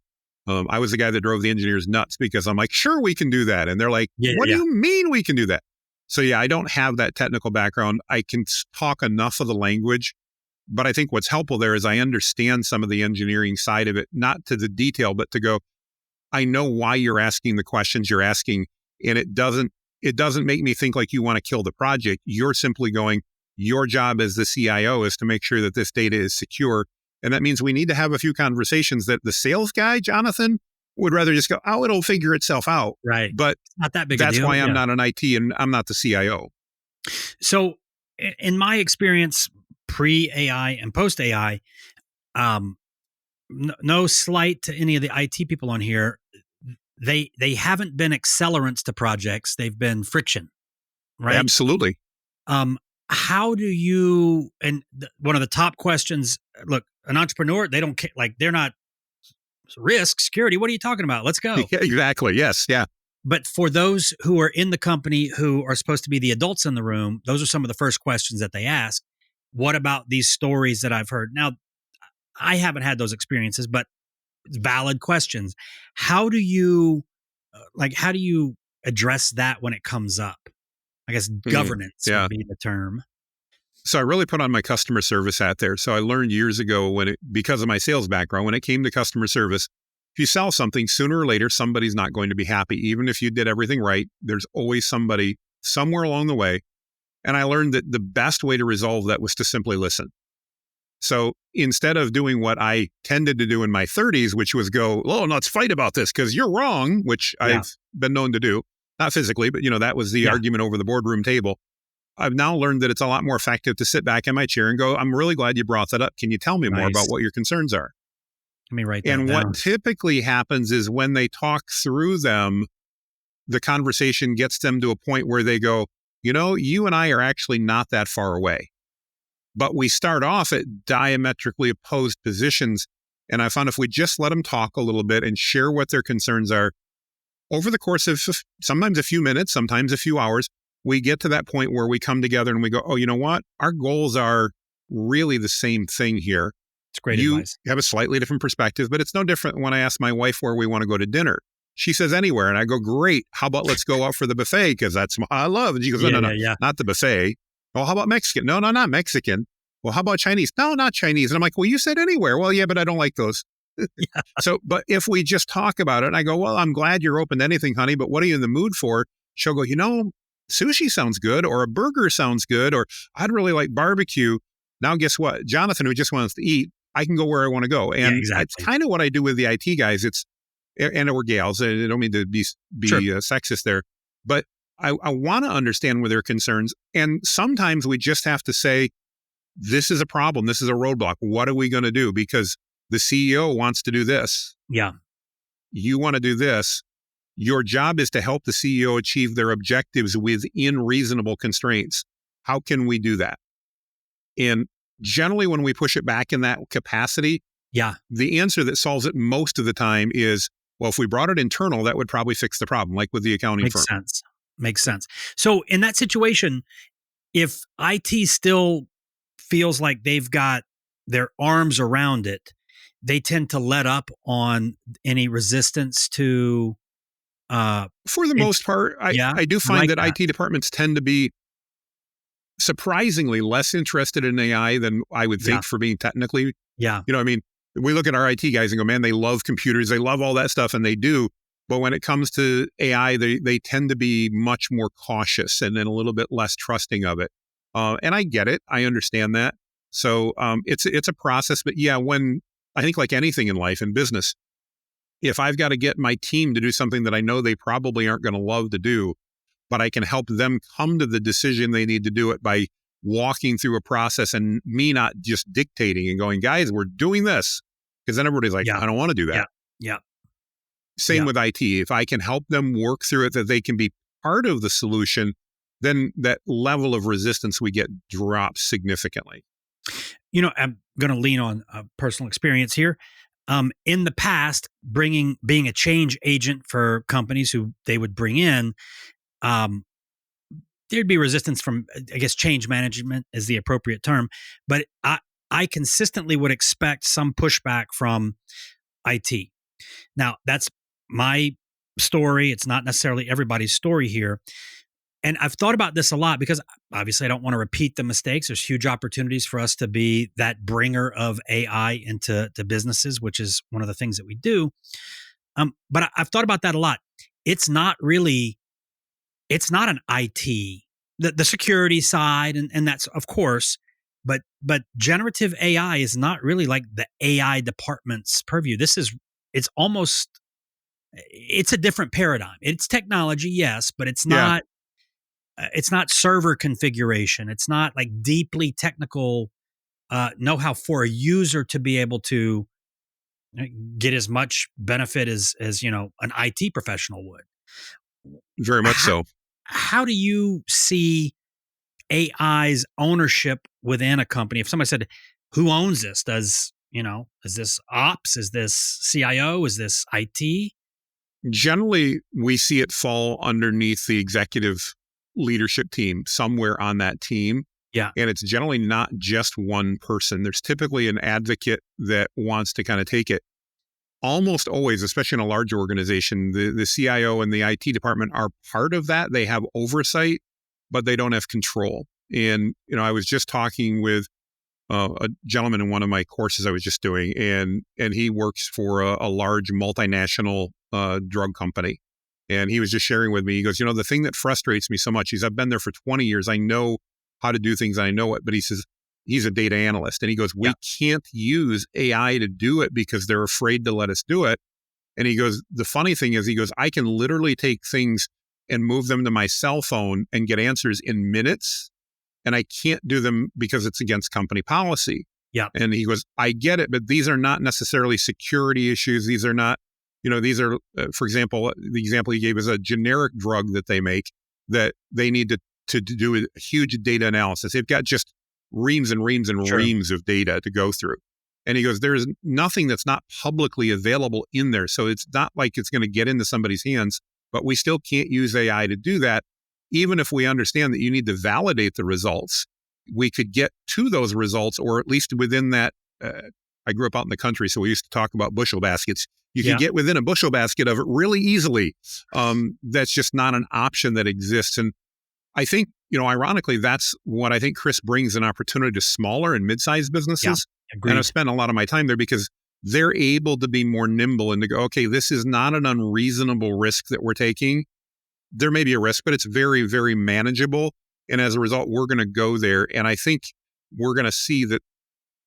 I was the guy that drove the engineers nuts, because I'm like, sure, we can do that. And they're like, what do you mean we can do that? So yeah, I don't have that technical background. I can talk enough of the language, but I think what's helpful there is I understand some of the engineering side of it, not to the detail, but to go, I know why you're asking the questions you're asking. And it doesn't make me think like you want to kill the project. You're simply going, your job as the CIO is to make sure that this data is secure. And that means we need to have a few conversations that the sales guy, Jonathan, would rather just go, oh, it'll figure itself out. Right. But it's not that big that's a deal. why I'm not an IT and I'm not the CIO. So in my experience, pre-AI and post-AI, no slight to any of the IT people on here, they haven't been accelerants to projects. They've been friction, right? Absolutely. How do you, and one of the top questions, look, an entrepreneur, they don't, like, they're not risk, security. What are you talking about? Let's go. Yeah, exactly. Yes. Yeah. But for those who are in the company, who are supposed to be the adults in the room, those are some of the first questions that they ask. What about these stories that I've heard? Now, I haven't had those experiences, but valid questions. How do you address that when it comes up? I guess governance would be the term. So I really put on my customer service hat there. So I learned years ago, because of my sales background, when it came to customer service, if you sell something, sooner or later, somebody's not going to be happy. Even if you did everything right, there's always somebody somewhere along the way. And I learned that the best way to resolve that was to simply listen. So instead of doing what I tended to do in my 30s, which was go, oh, let's fight about this because you're wrong, which I've been known to do, not physically, but that was the argument over the boardroom table. I've now learned that it's a lot more effective to sit back in my chair and go, I'm really glad you brought that up. Can you tell me more about what your concerns are? Let me write that down. What typically happens is when they talk through them, the conversation gets them to a point where they go, you and I are actually not that far away. But we start off at diametrically opposed positions. And I found if we just let them talk a little bit and share what their concerns are, over the course of sometimes a few minutes, sometimes a few hours, we get to that point where we come together and we go, oh, you know what? Our goals are really the same thing here. It's great advice. You have a slightly different perspective, but it's no different when I ask my wife where we want to go to dinner. She says anywhere. And I go, great. How about let's go out for the buffet? Because that's what I love. And she goes, no, not the buffet. Oh, how about Mexican? No, not Mexican. Well, how about Chinese? No, not Chinese. And I'm like, well, you said anywhere. Well, yeah, but I don't like those. So, but if we just talk about it and I go, well, I'm glad you're open to anything, honey, but what are you in the mood for? She'll go, sushi sounds good, or a burger sounds good, or I'd really like barbecue. Now, guess what? Jonathan, who just wants to eat, I can go where I want to go. And it's kind of what I do with the IT guys. Or gals. I don't mean to be sexist there, but I want to understand where their concerns. And sometimes we just have to say, this is a problem. This is a roadblock. What are we going to do? Because the CEO wants to do this. Yeah. You want to do this. Your job is to help the CEO achieve their objectives within reasonable constraints. How can we do that? And generally, when we push it back in that capacity, the answer that solves it most of the time is, well, if we brought it internal, that would probably fix the problem, like with the accounting firm. Makes sense. So in that situation, if IT still feels like they've got their arms around it, they tend to let up on any resistance to. For the most part, I do find that IT departments tend to be surprisingly less interested in AI than I would think for being technically. Yeah. I mean, we look at our IT guys and go, man, they love computers. They love all that stuff, and they do. But when it comes to AI, they tend to be much more cautious and then a little bit less trusting of it. And I get it. I understand that. So it's a process. But yeah, when I think like anything in life and business, if I've got to get my team to do something that I know they probably aren't going to love to do, but I can help them come to the decision they need to do it by walking through a process and me not just dictating and going, guys, we're doing this. Because then everybody's like, I don't want to do that. Yeah. Same with IT. If I can help them work through it, that they can be part of the solution, then that level of resistance we get drops significantly. I'm going to lean on personal experience here. In the past, being a change agent for companies who they would bring in, there'd be resistance from, I guess, change management is the appropriate term. But I consistently would expect some pushback from IT. Now, that's my story. It's not necessarily everybody's story here. And I've thought about this a lot because obviously I don't want to repeat the mistakes. There's huge opportunities for us to be that bringer of AI into businesses, which is one of the things that we do. But I've thought about that a lot. It's not an IT, the security side, and that's of course, but generative AI is not really like the AI department's purview. It's a different paradigm. It's technology, yes, but it's not. It's not server configuration. It's not like deeply technical know-how for a user to be able to get as much benefit as an IT professional would. Very much so. How do you see AI's ownership within a company? If somebody said, "Who owns this?" Is this ops? Is this CIO? Is this IT? Generally, we see it fall underneath the executive leadership team, somewhere on that team. Yeah. And it's generally not just one person. There's typically an advocate that wants to kind of take it. Almost always, especially in a large organization, the CIO and the IT department are part of that. They have oversight, but they don't have control. And, I was just talking with a gentleman in one of my courses I was just doing, and he works for a large multinational drug company. And he was just sharing with me, he goes, the thing that frustrates me so much is I've been there for 20 years. I know how to do things. I know it. But he says, he's a data analyst. And he goes, we can't use AI to do it because they're afraid to let us do it. And he goes, the funny thing is, he goes, I can literally take things and move them to my cell phone and get answers in minutes. And I can't do them because it's against company policy. Yeah. And he goes, I get it, but these are not necessarily security issues. These are not, these are, for example, the example he gave is a generic drug that they make that they need to do a huge data analysis. They've got just reams and reams and reams of data to go through. And he goes, there's nothing that's not publicly available in there. So it's not like it's going to get into somebody's hands, but we still can't use AI to do that. Even if we understand that you need to validate the results, we could get to those results, or at least within that. I grew up out in the country, so we used to talk about bushel baskets. You can get within a bushel basket of it really easily. That's just not an option that exists. And I think, ironically, that's what I think Chris brings an opportunity to smaller and mid-sized businesses. Agreed. And I've spent a lot of my time there because they're able to be more nimble and to go, okay, this is not an unreasonable risk that we're taking. There may be a risk, but it's very, very manageable. And as a result, we're going to go there. And I think we're going to see that,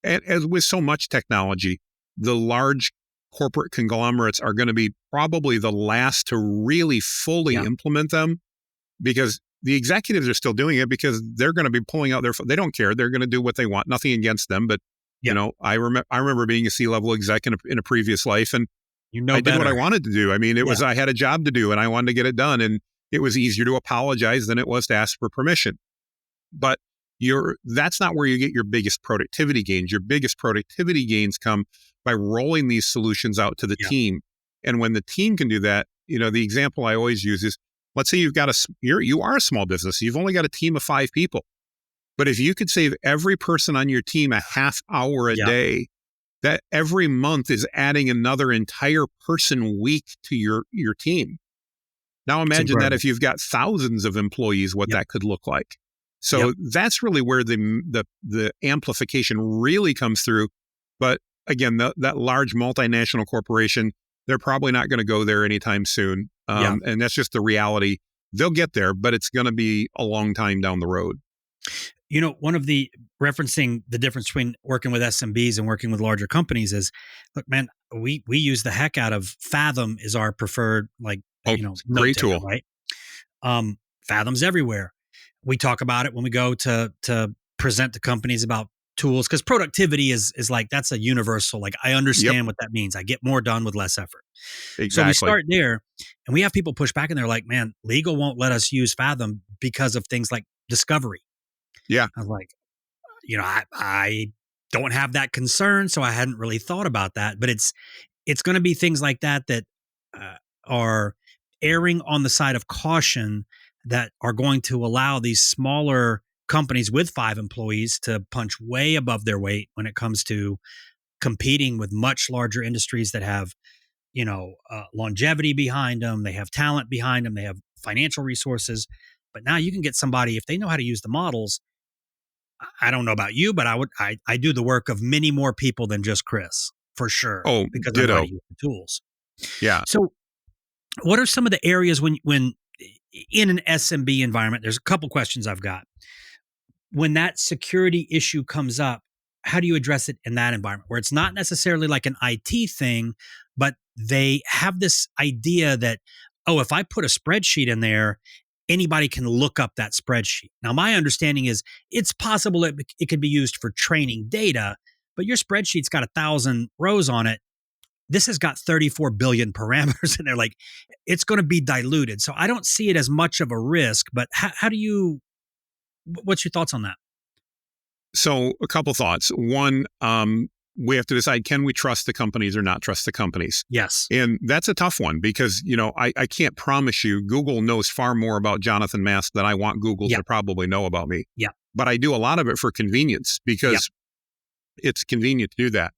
as with so much technology, the large corporate conglomerates are going to be probably the last to really fully implement them, because the executives are still doing it because they're going to be pulling out they don't care. They're going to do what they want. Nothing against them. But, I remember being a C-level exec in a previous life, and I did what I wanted to do. I mean, I had a job to do and I wanted to get it done. And it was easier to apologize than it was to ask for permission. But that's not where you get your biggest productivity gains. Your biggest productivity gains come by rolling these solutions out to the team. And when the team can do that, the example I always use is, let's say you are a small business. You've only got a team of 5 people. But if you could save every person on your team a half hour a day, that every month is adding another entire person week to your team. Now imagine that if you've got thousands of employees, what that could look like. So that's really where the amplification really comes through. But again, that large multinational corporation, they're probably not going to go there anytime soon. And that's just the reality. They'll get there, but it's going to be a long time down the road. One of the referencing the difference between working with SMBs and working with larger companies is, look, man, we use the heck out of Fathom is our preferred, great tool, right? Fathom's everywhere. We talk about it when we go to present to companies about tools, because productivity is like, that's a universal, like, I understand what that means. I get more done with less effort. Exactly. So we start there, and we have people push back, and they're like, man, legal won't let us use Fathom because of things like discovery. Yeah. I was like, I don't have that concern, so I hadn't really thought about that. But it's going to be things like that are erring on the side of caution, that are going to allow these smaller companies with 5 employees to punch way above their weight when it comes to competing with much larger industries that have, longevity behind them. They have talent behind them. They have financial resources. But now you can get somebody, if they know how to use the models. I don't know about you, but I do the work of many more people than just Chris, for sure. Oh, because ditto. I know how to use the tools. Yeah. So what are some of the areas when in an SMB environment? There's a couple questions I've got. When that security issue comes up, how do you address it in that environment where it's not necessarily like an IT thing, but they have this idea that, if I put a spreadsheet in there, anybody can look up that spreadsheet. Now, my understanding is it's possible it could be used for training data, but your spreadsheet's got 1,000 rows on it. This has got 34 billion parameters in there. Like, it's going to be diluted. So I don't see it as much of a risk, but what's your thoughts on that? So a couple thoughts. One, we have to decide, can we trust the companies or not trust the companies? Yes. And that's a tough one because, I can't promise you Google knows far more about Jonathan Mast than I want Google to probably know about me. Yeah. But I do a lot of it for convenience because it's convenient to do that.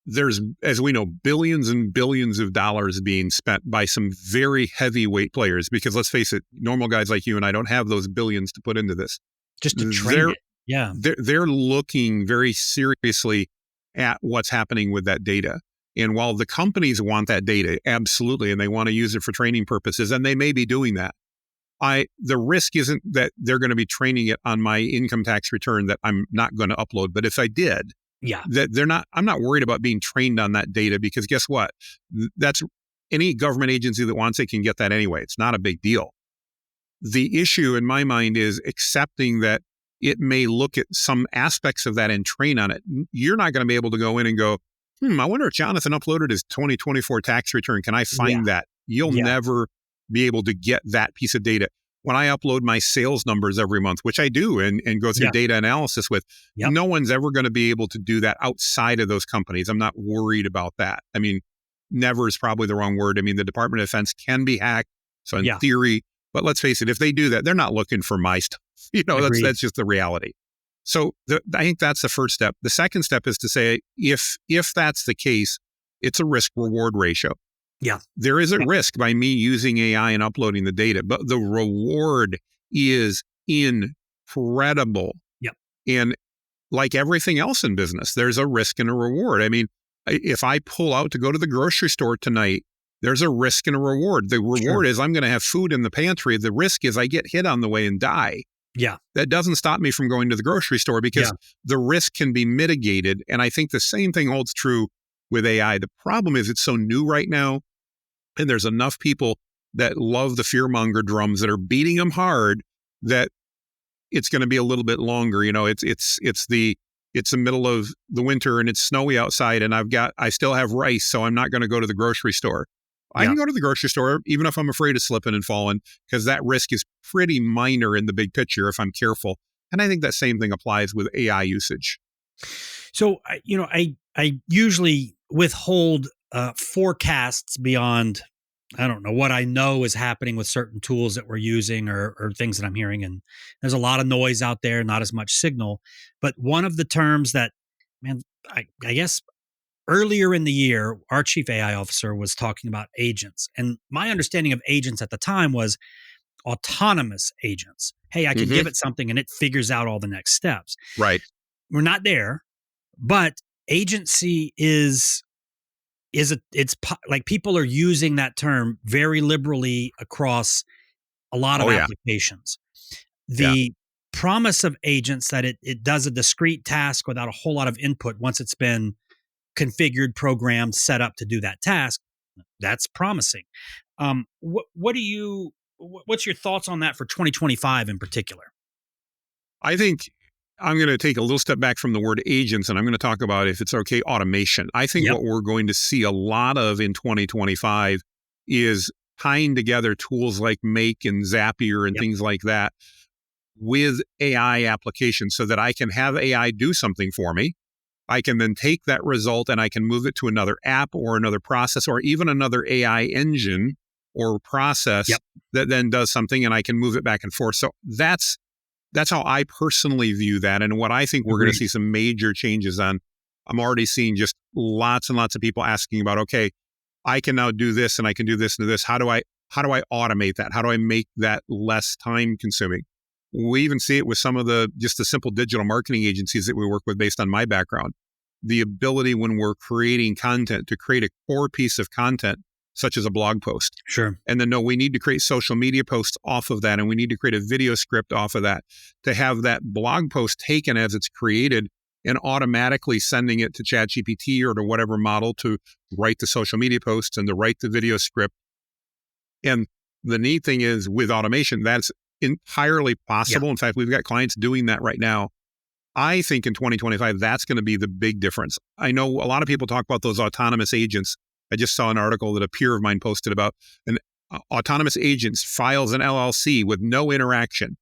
There's, as we know, billions and billions of dollars being spent by some very heavyweight players because let's face it, normal guys like you and I don't have those billions to put into this. Just to train it. Yeah. They're looking very seriously at what's happening with that data. And while the companies want that data, absolutely, and they want to use it for training purposes, and they may be doing that, the risk isn't that they're going to be training it on my income tax return that I'm not going to upload. But if I did, I'm not worried about being trained on that data because guess what? That's any government agency that wants it can get that anyway. It's not a big deal. The issue in my mind is accepting that it may look at some aspects of that and train on it. You're not going to be able to go in and go, I wonder if Jonathan uploaded his 2024 tax return. Can I find that? You'll never be able to get that piece of data. When I upload my sales numbers every month, which I do and go through data analysis with, no one's ever going to be able to do that outside of those companies. I'm not worried about that. I mean, never is probably the wrong word. I mean, the Department of Defense can be hacked. So in theory, but let's face it, if they do that, they're not looking for my stuff. That's just the reality. So I think that's the first step. The second step is to say, if that's the case, it's a risk reward ratio. Yeah. There is a risk by me using AI and uploading the data, but the reward is incredible. Yep. And like everything else in business, there's a risk and a reward. I mean, if I pull out to go to the grocery store tonight, there's a risk and a reward. The reward is I'm going to have food in the pantry. The risk is I get hit on the way and die. Yeah. That doesn't stop me from going to the grocery store because the risk can be mitigated. And I think the same thing holds true with AI. The problem is it's so new right now. And there's enough people that love the fearmonger drums that are beating them hard that it's going to be a little bit longer. It's the middle of the winter and it's snowy outside and I still have rice. So I'm not going to go to the grocery store. I can go to the grocery store, even if I'm afraid of slipping and falling, because that risk is pretty minor in the big picture if I'm careful. And I think that same thing applies with AI usage. So, I usually withhold forecasts beyond, I don't know, what I know is happening with certain tools that we're using or things that I'm hearing. And there's a lot of noise out there, not as much signal. But one of the terms that, man, I guess earlier in the year, our chief AI officer was talking about agents. And my understanding of agents at the time was autonomous agents. Hey, I can Mm-hmm. give it something and it figures out all the next steps. Right. We're not there, but agency is like people are using that term very liberally across a lot of Oh, yeah. applications. Yeah. The promise of agents that it does a discrete task without a whole lot of input once it's been configured, programmed, set up to do that task, that's promising. What's your thoughts on that for 2025 in particular? I think I'm going to take a little step back from the word agents, and I'm going to talk about, if it's okay, automation. I think Yep. what we're going to see a lot of in 2025 is tying together tools like Make and Zapier and Yep. things like that with AI applications so that I can have AI do something for me. I can then take that result and I can move it to another app or another process or even another AI engine or process Yep. that then does something, and I can move it back and forth. So that's how I personally view that, and what I think we're going to Agreed. see some major changes on. I'm already seeing just lots and lots of people asking about, okay, I can now do this and I can do this and this. How do I automate that? How do I make that less time consuming? We even see it with some of the simple digital marketing agencies that we work with based on my background. The ability when we're creating content to create a core piece of content, such as a blog post. Sure. And then, no, we need to create social media posts off of that. And we need to create a video script off of that to have that blog post taken as it's created and automatically sending it to ChatGPT or to whatever model to write the social media posts and to write the video script. And the neat thing is with automation, that's entirely possible. Yeah. In fact, we've got clients doing that right now. I think in 2025, that's going to be the big difference. I know a lot of people talk about those autonomous agents. I just saw an article that a peer of mine posted about an autonomous agents files an LLC with no interaction.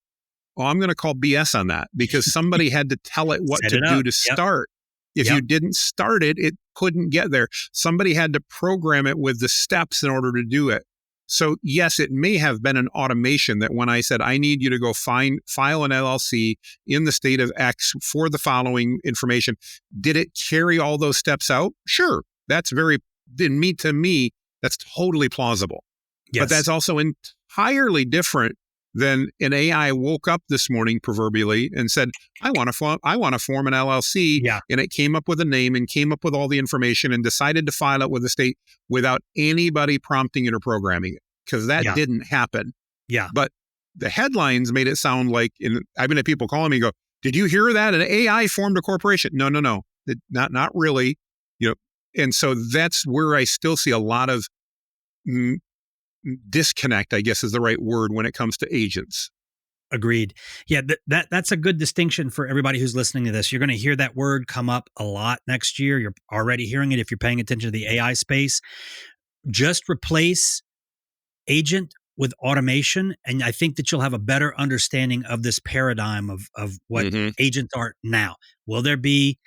Well, I'm going to call BS on that because somebody had to tell it what Set to it do up. to Yep. start. If Yep. you didn't start it, it couldn't get there. Somebody had to program it with the steps in order to do it. So yes, it may have been an automation that when I said, I need you to go file an LLC in the state of X for the following information, did it carry all those steps out? Sure. That's to me, that's totally plausible. Yes. But that's also entirely different than an AI woke up this morning proverbially and said, I want to form an LLC. Yeah. And it came up with a name and came up with all the information and decided to file it with the state without anybody prompting it or programming it, because that Yeah. didn't happen. Yeah. But the headlines made it sound like, I've been at people calling me and go, did you hear that? An AI formed a corporation. No. Not really. And so that's where I still see a lot of disconnect, I guess is the right word, when it comes to agents. Agreed. Yeah, that's a good distinction for everybody who's listening to this. You're going to hear that word come up a lot next year. You're already hearing it if you're paying attention to the AI space. Just replace agent with automation, and I think that you'll have a better understanding of this paradigm of what agents are now. Will there be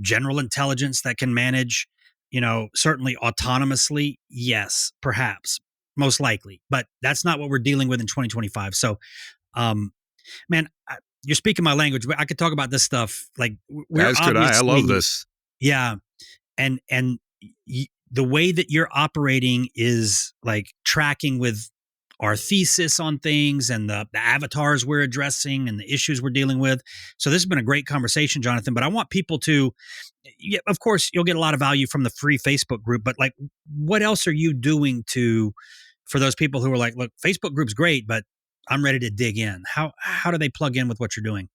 general intelligence that can manage, certainly autonomously? Yes, perhaps, most likely, but that's not what we're dealing with in 2025. So, man, you're speaking my language. I could talk about this stuff. Like we're As could I. I love this. Yeah, and the way that you're operating is like tracking with our thesis on things and the avatars we're addressing and the issues we're dealing with. So this has been a great conversation, Jonathan, but I want people to, of course, you'll get a lot of value from the free Facebook group, but like, what else are you doing for those people who are like, look, Facebook group's great, but I'm ready to dig in. How do they plug in with what you're doing?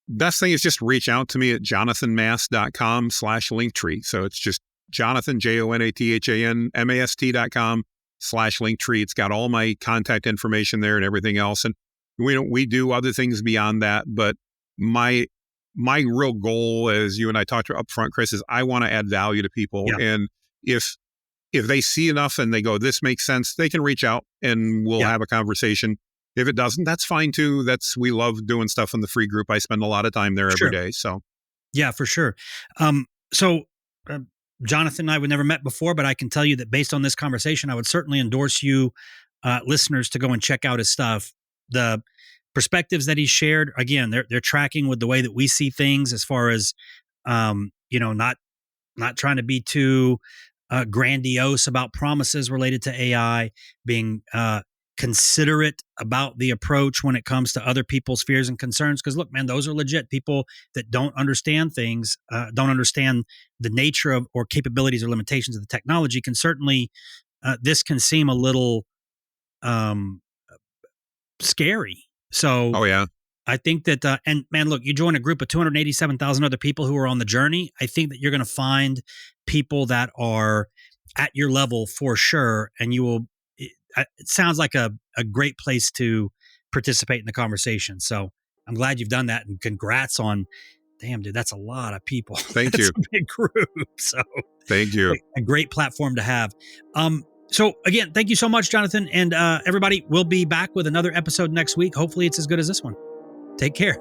Best thing is just reach out to me at jonathanmast.com/linktree. So it's just Jonathan, JONATHANMAST.com/linktree. It's got all my contact information there and everything else. And we do other things beyond that. But my real goal, as you and I talked up front, Chris, is I want to add value to people. Yeah. And if they see enough and they go, this makes sense, they can reach out and we'll have a conversation. If it doesn't, that's fine too. We love doing stuff in the free group. I spend a lot of time there every day. So, yeah, for sure. So Jonathan and I would never met before, but I can tell you that based on this conversation, I would certainly endorse you, listeners, to go and check out his stuff. The perspectives that he shared, again, they're tracking with the way that we see things, as far as not trying to be too grandiose about promises related to AI, being considerate about the approach when it comes to other people's fears and concerns. Because look, man, those are legit. People that don't understand things, don't understand the nature of or capabilities or limitations of the technology, can certainly, this can seem a little scary. So, oh yeah, I think that, and man, look, you join a group of 287,000 other people who are on the journey. I think that you're going to find people that are at your level for sure. And you will, it sounds like a great place to participate in the conversation. So I'm glad you've done that, and congrats on, damn, dude, that's a lot of people. Thank That's you. a big group. So thank you. A great platform to have. So again, thank you so much, Jonathan. And everybody, we'll be back with another episode next week. Hopefully it's as good as this one. Take care.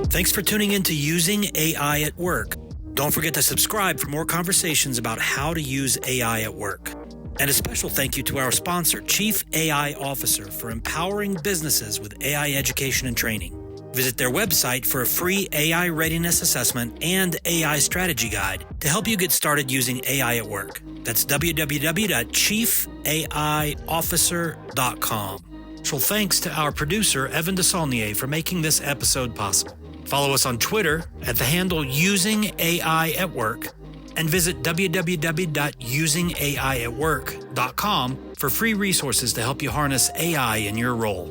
Thanks for tuning in to Using AI at Work. Don't forget to subscribe for more conversations about how to use AI at work. And a special thank you to our sponsor, Chief AI Officer, for empowering businesses with AI education and training. Visit their website for a free AI readiness assessment and AI strategy guide to help you get started using AI at work. That's www.chiefaiofficer.com. Special thanks to our producer, Evan DeSaulnier, for making this episode possible. Follow us on Twitter at the handle Using AI at Work, and visit www.usingaiatwork.com for free resources to help you harness AI in your role.